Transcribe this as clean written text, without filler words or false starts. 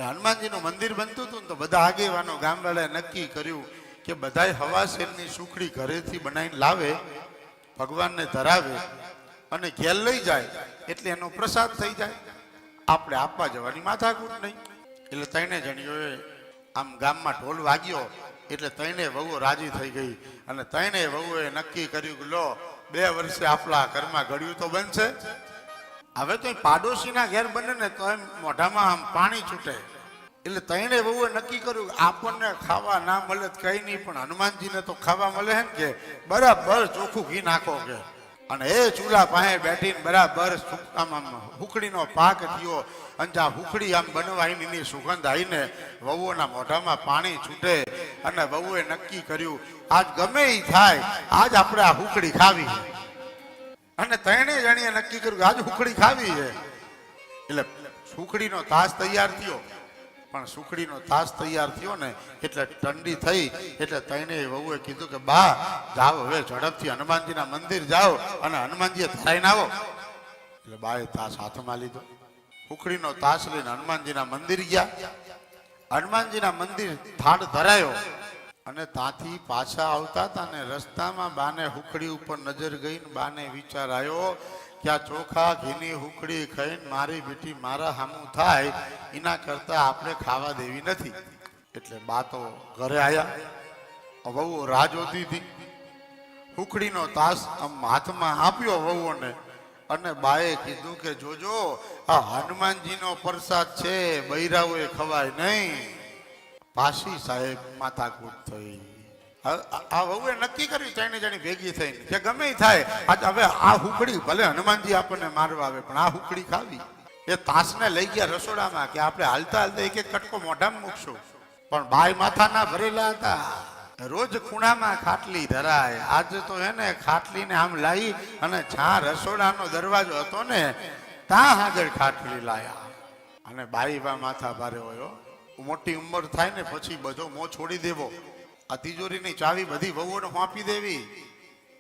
હનુમાનજીનું મંદિર બનતું હતું ને તો બધા આગેવાનો ગામવાળાએ નક્કી કર્યું કે બધાય હવાસેરની સુખડી ઘરેથી બનાવીને લાવે, ભગવાનને ધરાવે અને ઘેર લઈ જાય એટલે એનો પ્રસાદ થઈ જાય, આપણે આપવા જવાની માથાકૂટ નહીં. એટલે ત્રણે જણીઓએ આમ ગામમાં ઢોલ વાગ્યો એટલે ત્રણે વહુઓ રાજી થઈ ગઈ અને ત્રણે વહુએ નક્કી કર્યું કે લો 2 વર્ષે આપણા ઘરમાં ગળ્યું તો બનશે. હવે તો પાડોશીના ઘેર બને ને તો એમ મોઢામાં આમ પાણી છૂટે. એટલે ત્રણે વહુએ નક્કી કર્યું કે આપણને ખાવા ના મળે કઈ નહીં, પણ હનુમાનજીને તો ખાવા મળે હે ને કે બરાબર ચોખ્ખું ઘી નાખો કે. અને એ ચૂલા પાસે બેઠીને બરાબર આમ હુકડીનો પાક થયો અને આ હુકડી આમ બનવાઈને એની સુગંધ આવીને વહુઓના મોઢામાં પાણી છૂટે અને વહુએ નક્કી કર્યું આજ ગમે એ થાય આજ આપણે આ હુકડી ખાવી. અને ત્રણે જણીએ નક્કી કર્યું કે આજ હુકડી ખાવી છે. એટલે સુખડીનો તાસ તૈયાર થયો, પણ સુખડીનો તાસ તૈયાર થયો ને એટલે ઠંડી થઈ એટલે ત્રણે વહુએ કીધું કે બા જાઓ હવે ઝડપથી હનુમાનજીના મંદિર જાઓ અને હનુમાનજીએ ધરાઈને આવો. એટલે બાએ તાસ હાથમાં લીધો, સુખડીનો તાસ લઈને હનુમાનજીના મંદિર ગયા. હનુમાનજીના મંદિર થાળ ધરાયો અને ત્યાંથી પાછા આવતા હતા ને રસ્તામાં બાને હુકડી ઉપર નજર ગઈ ને બાને વિચાર આવ્યો કે આ ચોખા ઘીની હુકડી ખાઈને મારી બેટી મારા હામું થાય એના કરતા આપણે ખાવા દેવી નથી. એટલે બા તો ઘરે આવ્યા, વહુઓ રાહ જોતી હતી. હુકડીનો તાસ આમ હાથમાં આપ્યો વહુઓને અને બાએ કીધું કે જોજો આ હનુમાનજીનો પ્રસાદ છે, બૈરાઓએ ખવાય નહીં. પાછી સાહેબ માથાકૂટ થઈ. આ વહુએ નક્કી કર્યું ત્રણે જણી ભેગી થઈને કે ગમે થાય આજ હવે આ હુકડી ભલે હનુમાનજી આપણને મારવા આવે પણ આ હુકડી ખાવી. એ તાસને લઈ ગયા રસોડામાં કે આપણે હાલતા હાલતા એક એક કટકો મોઢામાં મૂકશું, પણ બાય માથાના ભરેલા હતા. રોજ ખૂણામાં ખાટલી ધરાય, આજે તો હે ને ખાટલીને આમ લાવી અને જ્યાં રસોડાનો દરવાજો હતો ને ત્યાં આગળ ખાટલી લાયા. અને બાઈ બા માથા ભારે હોય, મોટી ઉંમર થાય ને પછી બધો મોં છોડી દેવો, આ તિજોરીની ચાવી બધી વહુઓને સોંપી દેવી.